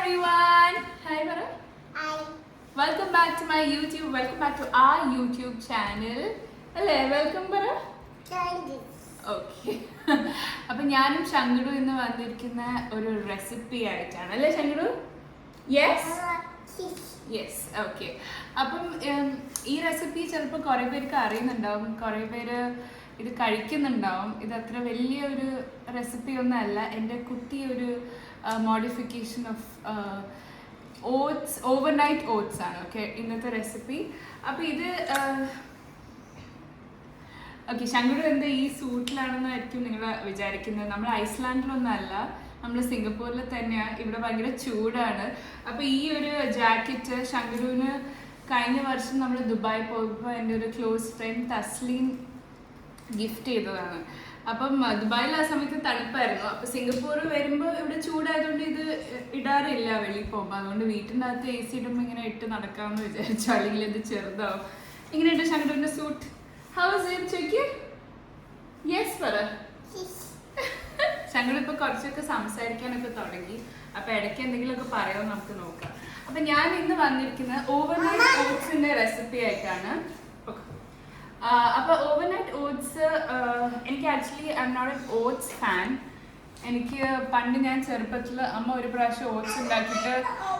everyone. Hi, Vara. Hi. Welcome back to my YouTube. Welcome back to our YouTube channel. Hello, welcome, Vara. Okay. അപ്പോൾ ഞാനും ശങ്കടു ഇന്ന് വന്നിരിക്കുന്ന ഒരു recipe ആയിട്ടാണ് അല്ലേ ശങ്കടു? Yes yes okay. അപ്പം ഈ റെസിപ്പി ചിലപ്പോൾ കുറേ പേർക്ക് അറിയുന്നുണ്ടാവും, കുറേ പേര് ഇത് കഴിക്കുന്നുണ്ടാവും. ഇത് അത്ര വലിയൊരു റെസിപ്പി ഒന്നുമല്ല, എൻ്റെ കുട്ടി ഒരു modification of oats, overnight oats ആണ് ഓക്കെ ഇന്നത്തെ റെസിപ്പി. അപ്പോൾ ഇത് ഓക്കെ ശങ്കടു എന്താ ഈ സൂട്ടിലാണെന്നായിരിക്കും നിങ്ങൾ വിചാരിക്കുന്നത്. നമ്മൾ ഐസ്ലാൻഡിലൊന്നും അല്ല, നമ്മൾ സിംഗപ്പൂരിൽ തന്നെയാണ്. ഇവിടെ ഭയങ്കര ചൂടാണ്. അപ്പോൾ ഈ ഒരു ജാക്കറ്റ് ശങ്കടുവിന് കഴിഞ്ഞ വർഷം നമ്മൾ ദുബായ് പോയപ്പോൾ എൻ്റെ ഒരു ക്ലോസ് ഫ്രണ്ട് തസ്ലീം ഗിഫ്റ്റ് ചെയ്തതാണ്. അപ്പം ദുബായിൽ ആ സമയത്ത് തണുപ്പായിരുന്നു. അപ്പോൾ സിംഗപ്പൂർ വരുമ്പോൾ ഇവിടെ ചൂടായതുകൊണ്ട് ഇത് ഇടാറില്ല വെളിയിൽ പോകുമ്പോൾ. അതുകൊണ്ട് വീട്ടിൻ്റെ അകത്ത് AC ഇടുമ്പോൾ ഇങ്ങനെ ഇട്ട് നടക്കാമെന്ന് വിചാരിച്ചു, അല്ലെങ്കിൽ ഇത് ചെറുതാവും. ഇങ്ങനെയുണ്ട് ശങ്കടുവിൻ്റെ suit. How is it, Chiki? Yes, Vara. Shankadu ഇപ്പോൾ കുറച്ചൊക്കെ സംസാരിക്കാനൊക്കെ തുടങ്ങി. അപ്പോൾ ഇടയ്ക്ക് എന്തെങ്കിലുമൊക്കെ പറയാമെന്ന് നമുക്ക് നോക്കാം. അപ്പം ഞാൻ ഇന്ന് വന്നിരിക്കുന്നത് ഓവർനൈറ്റ് ഓട്സിൻ്റെ റെസിപ്പി ആയിട്ടാണ്. അപ്പോൾ ഓവർനൈറ്റ് ഓട്സ് എനിക്ക് actually I'm not an oats fan. എനിക്ക് പണ്ട് ഞാൻ ചെറുപ്പത്തിൽ അമ്മ ഒരു പ്രാവശ്യം ഓട്സ് ഉണ്ടാക്കിയിട്ട്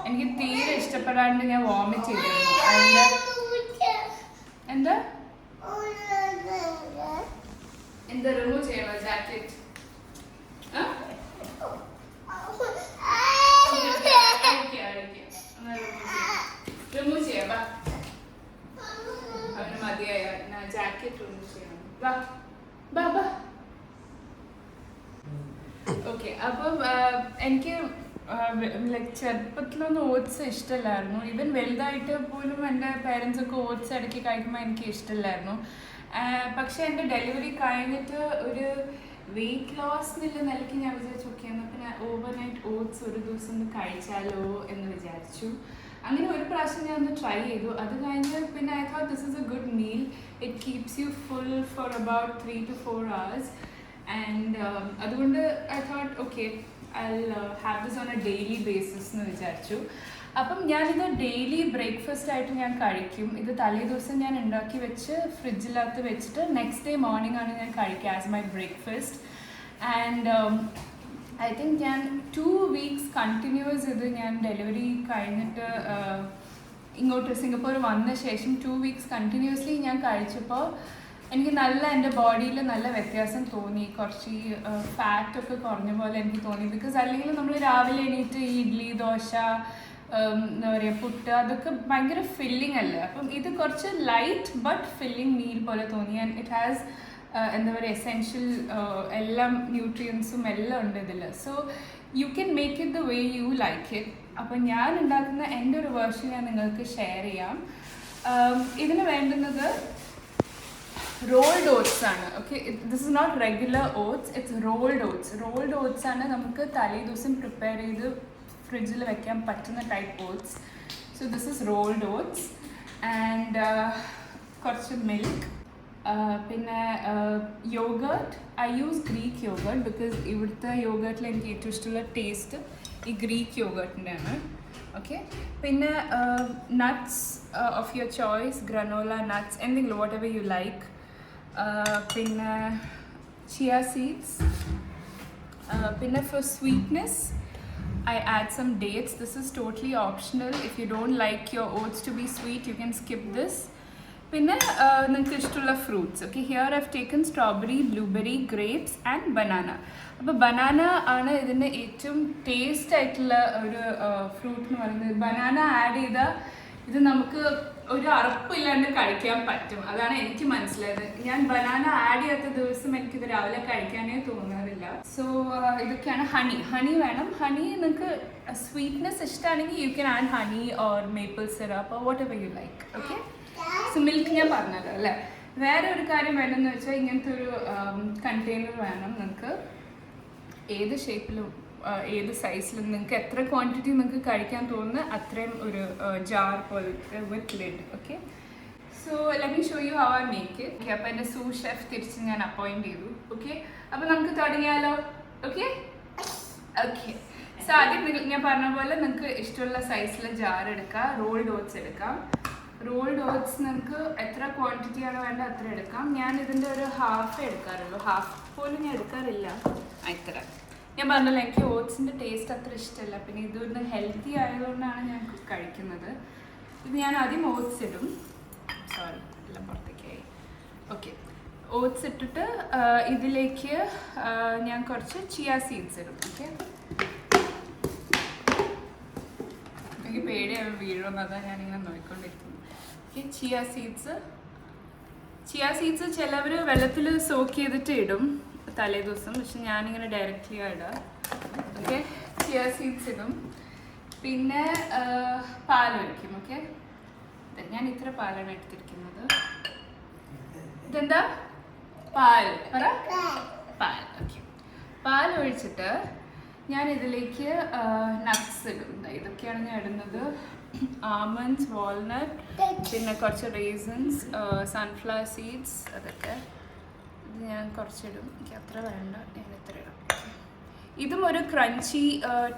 എനിക്ക് തീരെ ഇഷ്ടപ്പെടാണ്ട് ഞാൻ വോമിറ്റ് ചെയ്തിരുന്നു. അതിൻ്റെ എന്താ എന്താ റിമൂവ് ചെയ്യണോ ജാക്കറ്റ്? റിമൂവ് ചെയ്യാം. അവന് മതിയായ ജാക്കറ്റ് റിമൂവ് ചെയ്യണം. ഓക്കെ. അപ്പം എനിക്ക് ലൈക്ക് ചെറുപ്പത്തിലൊന്നും ഓട്സ് ഇഷ്ടമല്ലായിരുന്നു. ഈവൻ വലുതായിട്ട് പോലും എൻ്റെ പേരൻസ് ഒക്കെ ഓട്സ് ഇടയ്ക്ക് കഴിക്കുമ്പോൾ എനിക്ക് ഇഷ്ടമല്ലായിരുന്നു. പക്ഷെ എൻ്റെ ഡെലിവറി കഴിഞ്ഞിട്ട് ഒരു വെയിറ്റ് ലോസ് എന്നുള്ള നിലയ്ക്ക് ഞാൻ വിചാരിച്ചു ഓക്കെ എന്നാൽ പിന്നെ ഓവർനൈറ്റ് ഓട്സ് ഒരു ദിവസം ഒന്ന് കഴിച്ചാലോ എന്ന് വിചാരിച്ചു. അങ്ങനെ ഒരു പ്രാവശ്യം ഞാൻ ഒന്ന് ട്രൈ ചെയ്തു. അത് കഴിഞ്ഞ് പിന്നെ I thought this is a good meal. It keeps you full for about 3 to 4 hours. And അതുകൊണ്ട് I thought okay I'll have this on a daily basis എന്ന് വിചാരിച്ചു. അപ്പം ഞാനിത് ഡെയിലി ബ്രേക്ക്ഫാസ്റ്റ് ആയിട്ട് ഞാൻ കഴിക്കും. ഇത് തലേ ദിവസം ഞാൻ ഉണ്ടാക്കി വെച്ച് ഫ്രിഡ്ജിനകത്ത് വെച്ചിട്ട് നെക്സ്റ്റ് ഡേ മോർണിംഗ് ആണ് ഞാൻ കഴിക്കുക as my breakfast. And I think ഞാൻ 2 weeks കണ്ടിന്യൂസ് ഇത് ഞാൻ ഡെലിവറി കഴിഞ്ഞിട്ട് ഇങ്ങോട്ട് സിംഗപ്പൂർ വന്ന ശേഷം 2 weeks കണ്ടിന്യൂസ്ലി ഞാൻ കഴിച്ചപ്പോൾ എനിക്ക് നല്ല എൻ്റെ ബോഡിയിൽ നല്ല വ്യത്യാസം തോന്നി. കുറച്ച് ഫാറ്റൊക്കെ കുറഞ്ഞ പോലെ എനിക്ക് തോന്നി. ബിക്കോസ് അല്ലെങ്കിൽ നമ്മൾ രാവിലെ എണീറ്റ് ഈ ഇഡ്ഡലി ദോശ എന്താ പറയുക പുട്ട് അതൊക്കെ ഭയങ്കര ഫില്ലിംഗ് അല്ലേ. അപ്പം ഇത് കുറച്ച് ലൈറ്റ് ബട്ട് ഫില്ലിംഗ് മീൽ പോലെ തോന്നി. ആൻഡ് ഇറ്റ് ഹാസ് എന്താ പറയുക എസെൻഷ്യൽ എല്ലാം ന്യൂട്രിയൻസും എല്ലാം ഉണ്ട് ഇതിൽ. So you can make it the way U like it. അപ്പം ഞാൻ ഉണ്ടാക്കുന്ന എൻ്റെ ഒരു വേർഷൻ ഞാൻ നിങ്ങൾക്ക് ഷെയർ ചെയ്യാം. ഇതിന് വേണ്ടുന്നത് റോൾഡ് ഓട്സ് ആണ്. Okay, this is not regular oats, it's rolled oats. Rolled oats ആണ് നമുക്ക് തലേ ദിവസം പ്രിപ്പയർ ചെയ്ത് ഫ്രിഡ്ജിൽ വെക്കാൻ പറ്റുന്ന type oats. So this is rolled oats. And കുറച്ച് മിൽക്ക്, പിന്നെ yogurt. I use Greek yogurt because ഇവിടുത്തെ യോഗേർട്ടിൽ എനിക്ക് ഏറ്റവും ഇഷ്ടമുള്ള ടേസ്റ്റ് ഈ ഗ്രീക്ക് യോഗേർട്ടിൻ്റെ ആണ്. ഓക്കെ, പിന്നെ nuts of your choice, granola nuts, എന്തെങ്കിലും വാട്ട് എവർ യു ലൈക്ക്. പിന്നെ ചിയ സീഡ്സ്. പിന്നെ for sweetness I add some dates. This is totally optional. If you don't like your oats to be sweet, you can skip this. പിന്നെ നിങ്ങൾക്ക് ഇഷ്ടമുള്ള fruits. Okay, here I've taken strawberry, blueberry, grapes and banana. അപ്പോൾ banana ആണ് ഇതിൻ്റെ ഏറ്റവും taste ആയിട്ടുള്ള ഒരു fruit എന്ന് പറയുന്നത്. ബനാന ആഡ് ചെയ്താൽ ഇത് നമുക്ക് ഒരു അറപ്പില്ലാണ്ട് കഴിക്കാൻ പറ്റും. അതാണ് എനിക്ക് മനസ്സിലായത്. ഞാൻ ബനാന ആഡ് ചെയ്യാത്ത ദിവസം എനിക്കിത് രാവിലെ കഴിക്കാനേ തോന്നാറില്ല. സോ ഇതൊക്കെയാണ്. ഹണി വേണം. ഹണി നിങ്ങൾക്ക് സ്വീറ്റ്നെസ് ഇഷ്ടമാണെങ്കിൽ you can add honey or maple syrup or what ever you like. Okay, so milk ഞാൻ പറഞ്ഞല്ലോ അല്ലേ. വേറെ ഒരു കാര്യം വേണമെന്ന് വെച്ചാൽ ഇങ്ങനത്തെ ഒരു കണ്ടെയ്നർ വേണം നിങ്ങൾക്ക്. ഏത് ഷേപ്പിലും ഏത് സൈസിലും നിങ്ങൾക്ക് എത്ര ക്വാണ്ടിറ്റി നിങ്ങൾക്ക് കഴിക്കാൻ തോന്നുന്നു അത്രയും ഒരു ജാർ പോലത്തെ വിത്ത് lid. Okay, so let me show you how I make it. Okay, അപ്പോൾ എൻ്റെ സൂ ഷെഫ് തിരിച്ച് ഞാൻ അപ്പോയിൻറ്റ് ചെയ്തു. ഓക്കെ, അപ്പോൾ നമുക്ക് തുടങ്ങിയാലോ? ഓക്കെ ഓക്കെ സോ ആദ്യം ഞാൻ പറഞ്ഞ പോലെ നിങ്ങൾക്ക് ഇഷ്ടമുള്ള സൈസിൽ ജാർ എടുക്കാം. റോൾഡ് ഓട്സ് എടുക്കാം. റോൾഡ് ഓട്സ് നിങ്ങൾക്ക് എത്ര ക്വാണ്ടിറ്റി ആണ് വേണ്ട അത്ര എടുക്കാം. ഞാൻ ഇതിൻ്റെ ഒരു ഹാഫ് എടുക്കാറുള്ളൂ, ഹാഫ് പോലും ഞാൻ എടുക്കാറില്ല. ഇത്ര ഞാൻ പറഞ്ഞല്ലോ, എനിക്ക് ഓട്സിൻ്റെ ടേസ്റ്റ് അത്ര ഇഷ്ടമല്ല. പിന്നെ ഇതൊന്ന് ഹെൽത്തി ആയതുകൊണ്ടാണ് ഞാൻ കഴിക്കുന്നത്. ഇത് ഞാൻ ആദ്യം ഓട്സ് ഇടും. സോറി, എല്ലാം പുറത്തേക്കായി. ഓക്കെ, ഓട്സ് ഇട്ടിട്ട് ഇതിലേക്ക് ഞാൻ കുറച്ച് ചിയ സീഡ്സ് ഇടും. ഓക്കെ, എനിക്ക് പേടിയാണ് വീഴുന്നതാണ് ഞാനിങ്ങനെ നോക്കിക്കൊണ്ടിരിക്കുന്നത്. ഓക്കെ, ചിയ സീഡ്സ് ചിലവർ വെള്ളത്തിൽ സോക്ക് ചെയ്തിട്ട് ഇടും തലേ ദിവസം, പക്ഷെ ഞാനിങ്ങനെ ഡയറക്റ്റ്ലി ഇടാം. ഓക്കെ, ചിയ സീഡ്സ് ഇടും. പിന്നെ പാലൊഴിക്കും. ഓക്കെ, ഞാൻ ഇത്ര പാലാണ് എടുത്തിരിക്കുന്നത്. ഇതെന്താ? പാൽ. പറ, പാൽ. ഓക്കെ, പാൽ ഒഴിച്ചിട്ട് ഞാൻ ഇതിലേക്ക് നട്ട്സ് ഇടും. ഇതൊക്കെയാണ് ഞാൻ ഇടുന്നത്: ആൽമണ്ട്സ്, വാൾനട്ട്, പിന്നെ കുറച്ച് റേസിൻസ്, സൺഫ്ലവർ സീഡ്സ്. അതൊക്കെ ഇത് ഞാൻ കുറച്ചിടും. എനിക്ക് അത്ര വേണ്ട, ഞാൻ ഇത്ര ഇടും. ഇതും ഒരു ക്രഞ്ചി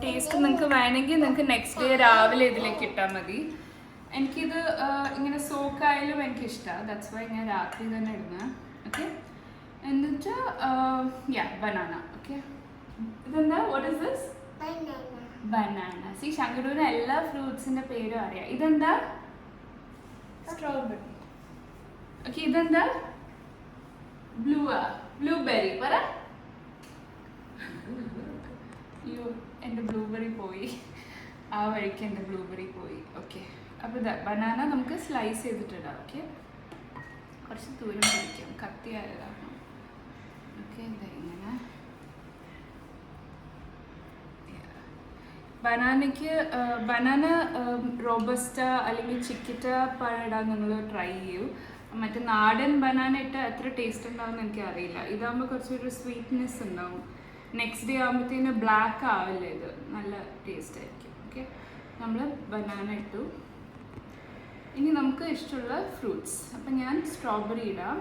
ടേസ്റ്റ് നിങ്ങൾക്ക് വേണമെങ്കിൽ നിങ്ങൾക്ക് നെക്സ്റ്റ് ഡേ രാവിലെ ഇതിലേക്ക് ഇട്ടാൽ മതി. എനിക്കിത് ഇങ്ങനെ സോക്കായാലും എനിക്കിഷ്ടമാണ്. ദാറ്റ്സ് വൈ ഞാൻ രാത്രി തന്നെ ഇടുന്നത്. ഓക്കെ, എന്നിട്ട് ബനാന. ഓക്കെ, ഇതെന്താ? What is this? Banana. See, ശങ്കരൂരിന് എല്ലാ ഫ്രൂട്ട്സിന്റെ പേരും അറിയാം. ഇതെന്താ? സ്ട്രോബെറി. ഓക്കെ, ഇതെന്താ? ബ്ലൂബെറി. പറ. അയ്യോ, എൻ്റെ ബ്ലൂബെറി പോയി. ആ വഴിക്ക് എൻ്റെ ബ്ലൂബെറി പോയി. ഓക്കെ, അപ്പോൾ ഇതാ ബനാന നമുക്ക് സ്ലൈസ് ചെയ്തിട്ടിടാം. ഓക്കെ, കുറച്ച് ദൂരം പിടിക്കാം, കത്തി ആയതാണ്. ഓക്കെ, എന്താ ഇങ്ങനെ ബനാന റോബസ്റ്റ അല്ലെങ്കിൽ ചിക്കിറ്റ പഴം ഇടാൻ നിങ്ങൾ ട്രൈ ചെയ്യൂ. മറ്റേ നാടൻ ബനാന ഇട്ട് എത്ര ടേസ്റ്റ് ഉണ്ടാവും എനിക്ക് അറിയില്ല. ഇതാകുമ്പോൾ കുറച്ചൊരു സ്വീറ്റ്നെസ് ഉണ്ടാവും. നെക്സ്റ്റ് ഡേ ആകുമ്പോഴത്തേന് ബ്ലാക്ക് ആവില്ല, ഇത് നല്ല ടേസ്റ്റ് ആയിരിക്കും. ഓക്കെ, നമ്മൾ ബനാന ഇട്ടു. ഇനി നമുക്ക് ഇഷ്ടമുള്ള ഫ്രൂട്ട്സ്. അപ്പം ഞാൻ സ്ട്രോബെറി ഇടാം.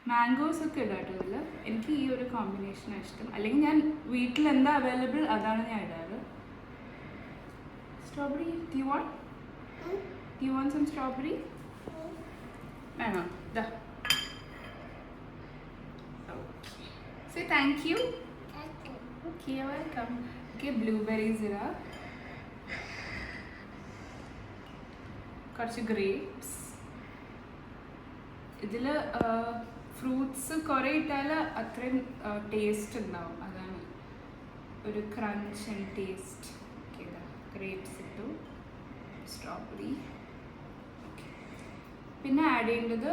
മാംഗോസ് ഒക്കെ ഇടാം കേട്ടോ ഇതിൽ. എനിക്ക് ഈ ഒരു കോമ്പിനേഷനാണ് ഇഷ്ടം. അല്ലെങ്കിൽ ഞാൻ വീട്ടിൽ എന്താ അവൈലബിൾ അതാണ് ഞാൻ ഇടാറ്. Strawberry, do you want some strawberry? വേണോ? ഇതാ. Say thank you. Okay, welcome. Okay, blueberries ഇടാം. കുറച്ച് ഗ്രേപ്സ്. ഇതിൽ ഫ്രൂട്ട്സ് കുറേ ഇട്ടാൽ അത്രയും ടേസ്റ്റ് ഉണ്ടാവും. അതാണ് ഒരു crunch and taste. Okay, grapes ഇട്ടു, സ്ട്രോബെറി. ഓക്കെ, പിന്നെ ആഡ് ചെയ്യേണ്ടത്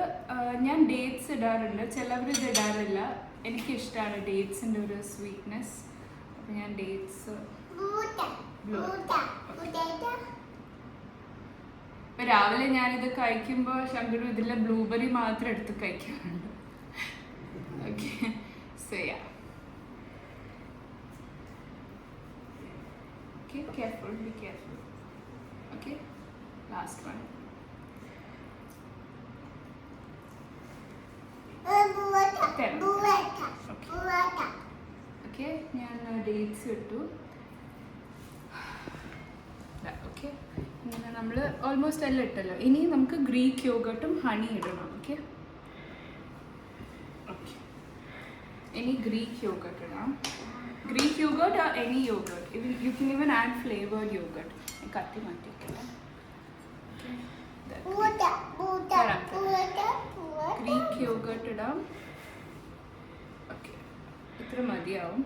ഞാൻ ഡേറ്റ്സ് ഇടാറുണ്ട്. ചിലവർ ഇത് ഇടാറില്ല. എനിക്കിഷ്ടമാണ് ഡേറ്റ്സിൻ്റെ ഒരു സ്വീറ്റ്നെസ്. അപ്പം ഞാൻ ഡേറ്റ്സ്. ഇപ്പം രാവിലെ ഞാനിത് കഴിക്കുമ്പോൾ ശങ്കരു ഇതിലെ ബ്ലൂബെറി മാത്രം എടുത്ത് കഴിക്കാറുണ്ട്. Okay, so yeah. Okay, careful, be careful. Okay, last one. Okay, ഞാൻ ഡേറ്റ്സ് ഇട്ടു. ഓക്കെ, ഇങ്ങനെ നമ്മൾ ഓൾമോസ്റ്റ് എല്ലാം ഇട്ടല്ലോ. ഇനി നമുക്ക് ഗ്രീക്ക് യോഗട്ടും ഹണി ഇടണം. ഓക്കെ, ഓക്കെ, ഇനി ഗ്രീക്ക് യോഗട്ട് ഇടാം. Greek yoghurt or any yogurt. You can even add flavored yogurt. കത്തി മാറ്റിക്കട്ടെ. ഗ്രീക്ക് യോഗട്ട് ഇടാം. ഓക്കെ, ഇത്ര മതിയാവും.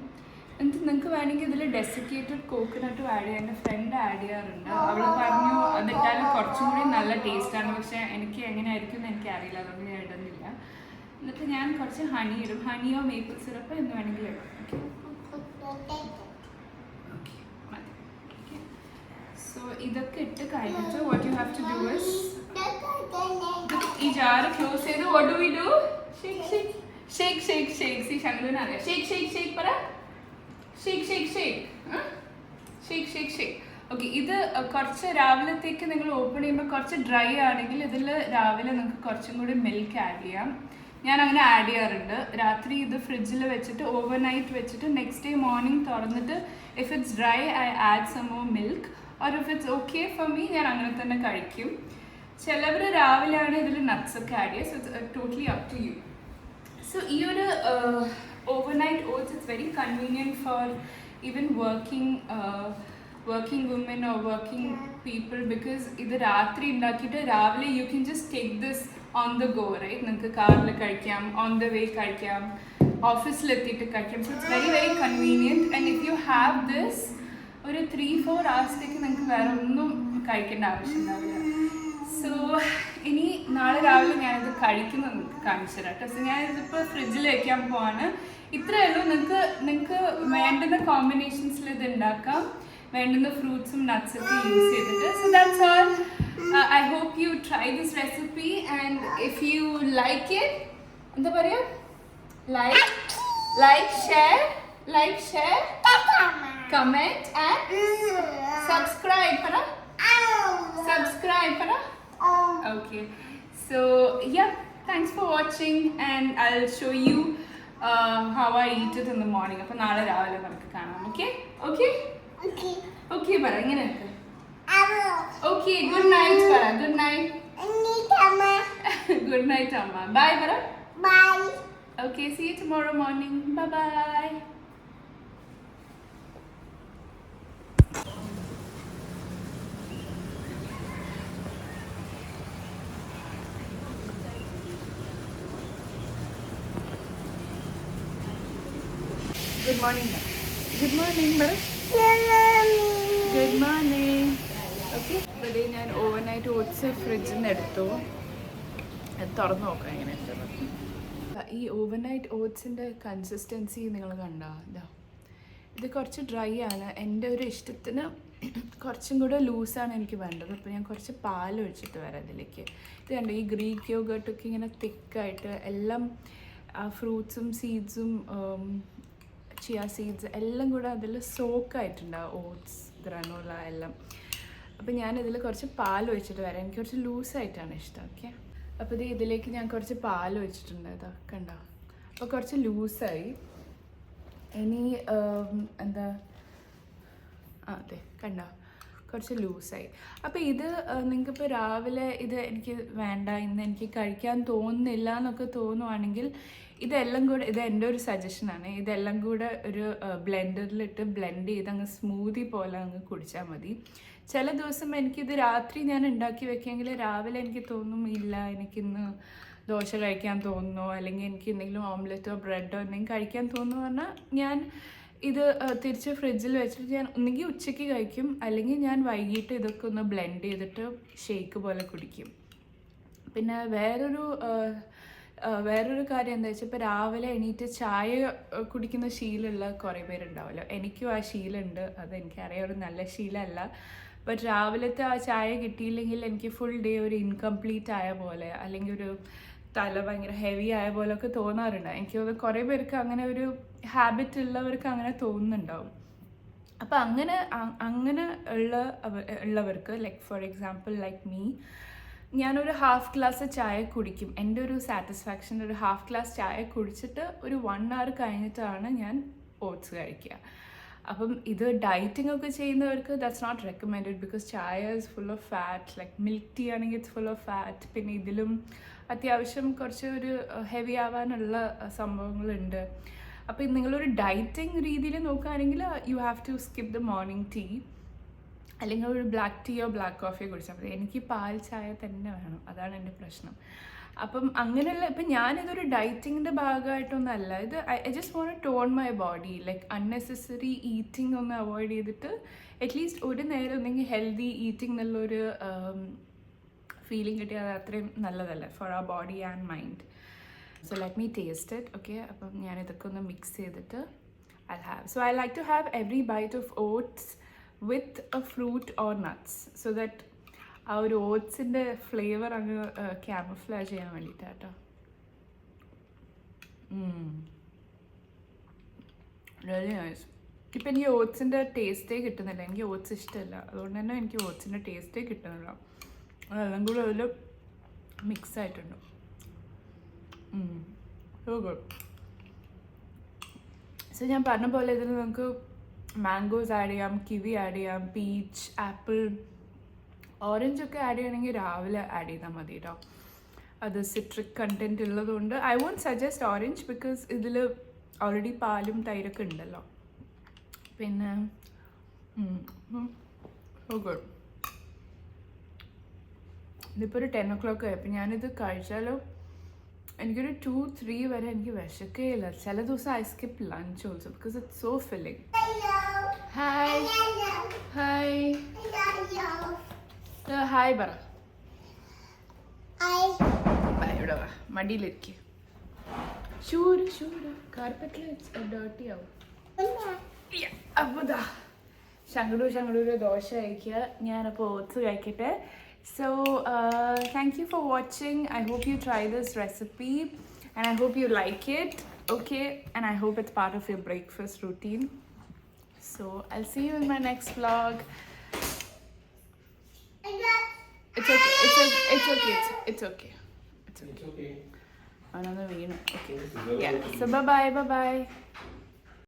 എന്നിട്ട് നിങ്ങൾക്ക് വേണമെങ്കിൽ ഇതിൽ ഡെസിക്കേറ്റഡ് കോക്കനട്ടും ആഡ് ചെയ്യാൻ. എൻ്റെ ഫ്രണ്ട് ആഡ് ചെയ്യാറുണ്ട്. അവൾ പറഞ്ഞു അതിട്ടാലും കുറച്ചും കൂടി നല്ല ടേസ്റ്റാണ്. പക്ഷേ എനിക്ക് എങ്ങനെയായിരിക്കും എന്ന് എനിക്കറിയില്ല, അതുകൊണ്ട് ഞാൻ ഇടുന്നില്ല. എന്നിട്ട് ഞാൻ കുറച്ച് ഹണി ഇടും. ഹണിയോ മേപ്പിൾ സിറപ്പോ എന്ന് വേണമെങ്കിൽ ഇടും. ഓക്കെ, ഓക്കെ, മതി. ഓക്കെ, സോ ഇതൊക്കെ ഇട്ട് കഴിഞ്ഞിട്ട് what you have to do is ഈ ജാറ് ക്ലോസ് ചെയ്ത് what do we do? Shake shake shake shake shake. See ശങ്കരന് അറിയാം. ഷേക്ക് ഷേക്ക് ഷേക്ക് പറ. Shake shake shake shake shake shake. Okay, ഇത് കുറച്ച് രാവിലത്തേക്ക് നിങ്ങൾ ഓപ്പൺ ചെയ്യുമ്പോൾ കുറച്ച് ഡ്രൈ ആണെങ്കിൽ ഇതിൽ രാവിലെ നിങ്ങൾക്ക് കുറച്ചും കൂടി മിൽക്ക് ആഡ് ചെയ്യാം. ഞാൻ അങ്ങനെ ആഡ് ചെയ്യാറുണ്ട്. രാത്രി ഇത് ഫ്രിഡ്ജിൽ വെച്ചിട്ട് ഓവർനൈറ്റ് വെച്ചിട്ട് നെക്സ്റ്റ് ഡേ മോർണിംഗ് തുറന്നിട്ട് if it's dry I add some more milk or if it's okay for me ഞാൻ അങ്ങനെ തന്നെ കഴിക്കും. ചിലവർ രാവിലെയാണ് ഇതിൽ നട്ട്സ് ഒക്കെ ആഡ് ചെയ്യുക. So it's totally up to you. So ഈ ഒരു overnight oats it's very convenient for even working women or working people because ഇത് രാത്രി ഉണ്ടാക്കിയിട്ട് രാവിലെ you can just take this on the go, right? നിങ്ങൾക്ക് കാറിൽ കഴിക്കാം, on the way കഴിക്കാം, ഓഫീസിലെത്തിയിട്ട് കഴിക്കാം. So it's very very convenient and if you have this ഒരു 3-4 hours നിങ്ങൾക്ക് വേറെ ഒന്നും കഴിക്കേണ്ട ആവശ്യമുണ്ടാവില്ല. സോ ഇനി നാളെ രാവിലെ ഞാനിത് കഴിക്കുന്നത് നിങ്ങൾക്ക് കാണിച്ചു തരാം കേട്ടോ. സോ ഞാനിതിപ്പോൾ ഫ്രിഡ്ജിൽ വയ്ക്കാൻ പോവാണ്. ഇത്രയേ ഉള്ളൂ. നിങ്ങൾക്ക് വേണ്ടുന്ന കോമ്പിനേഷൻസിൽ ഇത് ഉണ്ടാക്കാം, വേണ്ടുന്ന ഫ്രൂട്ട്സും നട്ട്സൊക്കെ യൂസ് ചെയ്തിട്ട്. So that's all. I hope you try this recipe and if you like it എന്താ പറയുക, like share comment and subscribe പറ. Okay, so yeah, thanks for watching and I'll show you how I eat it in the morning. അപ്പോൾ നാളെ രാവിലെ നമുക്ക് കാണാം. Okay പറ, എങ്ങനെ ഇருக்கு? Okay, good night പറ. Good night അമ്മ. Bye പറ. Bye. Okay, see you tomorrow morning. Bye bye. Good morning. Good morning. Okay. ഇവിടെ ഞാൻ ഓവർനൈറ്റ് ഓട്സ് ഫ്രിഡ്ജിൽ നിന്ന് എടുത്തു. അത് തുറന്ന് നോക്കാം എങ്ങനെയുണ്ടെന്ന്. ഈ ഓവർനൈറ്റ് ഓട്സിൻ്റെ കൺസിസ്റ്റൻസി നിങ്ങൾ കണ്ടോ? ഇത് കുറച്ച് ഡ്രൈ ആണ്. എൻ്റെ ഒരു ഇഷ്ടത്തിന് കുറച്ചും കൂടെ ലൂസാണ് എനിക്ക് വേണ്ടത്. അപ്പോൾ ഞാൻ കുറച്ച് പാൽ ഒഴിച്ചിട്ട് വരാം ഇതിലേക്ക്. ഇത് കണ്ടോ, ഈ ഗ്രീക്ക് യോഗർട്ടൊക്കെ ഇങ്ങനെ തിക്കായിട്ട് എല്ലാം ഫ്രൂട്ട്സും സീഡ്സും ചിയ സീഡ്സ് എല്ലാം കൂടെ അതിൽ സോക്കായിട്ടുണ്ടാവും, ഓട്സ് ഗ്രനോല എല്ലാം. അപ്പോൾ ഞാനിതിൽ കുറച്ച് പാൽ ഒഴിച്ചിട്ട് വരാം. എനിക്ക് കുറച്ച് ലൂസായിട്ടാണ് ഇഷ്ടം. ഓക്കെ, അപ്പോൾ ഇതിലേക്ക് ഞാൻ കുറച്ച് പാൽ ഒഴിച്ചിട്ടുണ്ട്. ഇതാ കണ്ടോ, അപ്പോൾ കുറച്ച് ലൂസായി. ഇനി എന്താ അതെ കണ്ടോ, കുറച്ച് ലൂസായി. അപ്പോൾ ഇത് നിങ്ങൾക്കിപ്പോൾ രാവിലെ ഇത് എനിക്ക് വേണ്ട, ഇന്ന് എനിക്ക് കഴിക്കാൻ തോന്നുന്നില്ല എന്നൊക്കെ തോന്നുവാണെങ്കിൽ ഇതെല്ലാം കൂടെ, ഇത് എൻ്റെ ഒരു സജഷനാണ്, ഇതെല്ലാം കൂടെ ഒരു ബ്ലെൻഡറിലിട്ട് ബ്ലെൻഡ് ചെയ്ത് അങ്ങ് സ്മൂതി പോലെ അങ്ങ് കുടിച്ചാൽ മതി. ചില ദിവസം എനിക്കിത് രാത്രി ഞാൻ ഉണ്ടാക്കി വെക്കുമെങ്കിൽ രാവിലെ എനിക്ക് തോന്നും ഇല്ല എനിക്കിന്ന് ദോശ കഴിക്കാൻ തോന്നുന്നു, അല്ലെങ്കിൽ എനിക്ക് എന്തെങ്കിലും ഓംലെറ്റോ ബ്രെഡോ എന്തെങ്കിലും കഴിക്കാൻ തോന്നുന്നു പറഞ്ഞാൽ ഞാൻ ഇത് തിരിച്ച് ഫ്രിഡ്ജിൽ വെച്ചിട്ട് ഞാൻ ഒന്നുകിൽ ഉച്ചയ്ക്ക് കഴിക്കും, അല്ലെങ്കിൽ ഞാൻ വൈകിട്ട് ഇതൊക്കെ ഒന്ന് ബ്ലെൻഡ് ചെയ്തിട്ട് ഷേക്ക് പോലെ കുടിക്കും. പിന്നെ വേറൊരു കാര്യം എന്താ വെച്ചാൽ, ഇപ്പോൾ രാവിലെ എണീറ്റ് ചായ കുടിക്കുന്ന ശീലമുള്ള കുറേ പേരുണ്ടാവുമല്ലോ. എനിക്കും ആ ശീലമുണ്ട്. അത് എനിക്കറിയാം, ഒരു നല്ല ശീലമല്ല. ബട്ട് രാവിലത്തെ ആ ചായ കിട്ടിയില്ലെങ്കിൽ എനിക്ക് ഫുൾ ഡേ ഒരു ഇൻകംപ്ലീറ്റ് ആയ പോലെ, അല്ലെങ്കിൽ ഒരു തല ഭയങ്കര ഹെവി ആയ പോലെയൊക്കെ തോന്നാറുണ്ട്. എനിക്ക് കുറേ പേർക്ക് അങ്ങനെ ഒരു ഹാബിറ്റ് ഉള്ളവർക്ക് അങ്ങനെ തോന്നുന്നുണ്ടാവും. അപ്പോൾ അങ്ങനെ ഉള്ളവർക്ക് like for example like me, ഞാനൊരു ഹാഫ് ഗ്ലാസ് ചായ കുടിക്കും. എൻ്റെ ഒരു സാറ്റിസ്ഫാക്ഷൻ ഒരു ഹാഫ് ഗ്ലാസ് ചായ കുടിച്ചിട്ട് ഒരു 1 hour കഴിഞ്ഞിട്ടാണ് ഞാൻ ഓട്സ് കഴിക്കുക. അപ്പം ഇത് ഡയറ്റിംഗ് ഒക്കെ ചെയ്യുന്നവർക്ക് that's not recommended because chai is full of fat. Like milk tea ആണെങ്കിൽ ഇറ്റ്സ് ഫുൾ ഓഫ് ഫാറ്റ്. പിന്നെ ഇതിലും അത്യാവശ്യം കുറച്ച് ഒരു ഹെവി ആവാനുള്ള സംഭവങ്ങളുണ്ട്. അപ്പോൾ നിങ്ങളൊരു ഡയറ്റിംഗ് രീതിയിൽ നോക്കുകയാണെങ്കിൽ you have to skip the morning tea, അല്ലെങ്കിൽ ഒരു ബ്ലാക്ക് ടീയോ ബ്ലാക്ക് കോഫിയോ കുടിച്ചാൽ മതി. എനിക്ക് പാൽ ചായ തന്നെ വേണം, അതാണ് എൻ്റെ പ്രശ്നം. അപ്പം അങ്ങനെയുള്ള, ഇപ്പം ഞാനിതൊരു ഡയറ്റിങ്ങിൻ്റെ ഭാഗമായിട്ടൊന്നല്ല, ഇത് I just want to tone my body. Like unnecessary eating ഒന്ന് അവോയ്ഡ് ചെയ്തിട്ട് അറ്റ്ലീസ്റ്റ് ഒരു നേരം ഒന്നെങ്കിൽ ഹെൽത്തി ഈറ്റിംഗ് എന്നുള്ളൊരു ഫീലിംഗ് കിട്ടിയാൽ അത് അത്രയും നല്ലതല്ല for our body and mind. So let me taste it. Okay, അപ്പം ഞാനിതൊക്കെ ഒന്ന് മിക്സ് ചെയ്തിട്ട് I like to have every bite of oats with a fruit or nuts so that ആ ഒരു ഓട്സിൻ്റെ ഫ്ലേവർ അങ്ങ് ക്യാമഫ്ലാജ് ചെയ്യാൻ വേണ്ടിയിട്ടാട്ടോ. Very nice. ഇപ്പം എനിക്ക് ഓട്സിൻ്റെ ടേസ്റ്റേ കിട്ടുന്നില്ല. എനിക്ക് ഓട്സ് ഇഷ്ടമല്ല, അതുകൊണ്ട് തന്നെ എനിക്ക് ഓട്സിൻ്റെ ടേസ്റ്റേ കിട്ടുന്നില്ല. അതെല്ലാം കൂടെ അതിൽ മിക്സ് ആയിട്ടുണ്ട്. So good. സോ ഞാൻ പറഞ്ഞ പോലെ ഇതിൽ നമുക്ക് മാംഗോസ് ആഡ് ചെയ്യാം, കിവി ആഡ് ചെയ്യാം, പീച്ച്, ആപ്പിൾ, ഓറഞ്ചൊക്കെ ആഡ് ചെയ്യണമെങ്കിൽ രാവിലെ ആഡ് ചെയ്താൽ മതി കേട്ടോ. അത് സിട്രിക് കണ്ടൻറ്റ് ഉള്ളതുകൊണ്ട് I won't suggest orange because ഇതിൽ ഓൾറെഡി പാലും തൈരൊക്കെ ഉണ്ടല്ലോ. പിന്നെ സോ ഗുഡ്. ഇതിപ്പോൾ ഒരു 10 o'clock ആയി. അപ്പം ഞാനിത് കഴിച്ചാലോ എനിക്കൊരു 2-3 വരെ എനിക്ക് വിശക്കുകയില്ല. ചില ദിവസം I skip lunch also because it's so filling. Hi hi hi പറ. ഇവിടെ വാ, മടിയിലിരിക്കുക. ഷൂര് കാർപ്പറ്റിൽ ഡേർട്ടി ആവും. അപ്പോൾ ഇതാ ശങ്കടൂര് ദോശ കഴിക്കുക. ഞാനപ്പോൾ ഓട്സ് കഴിക്കട്ടെ. So thank you for watching. I hope you try this recipe and I hope you like it. Okay, and I hope it's part of your breakfast routine. So I'll see you in my next vlog. It's okay. Another video. Okay. Yeah. So bye bye.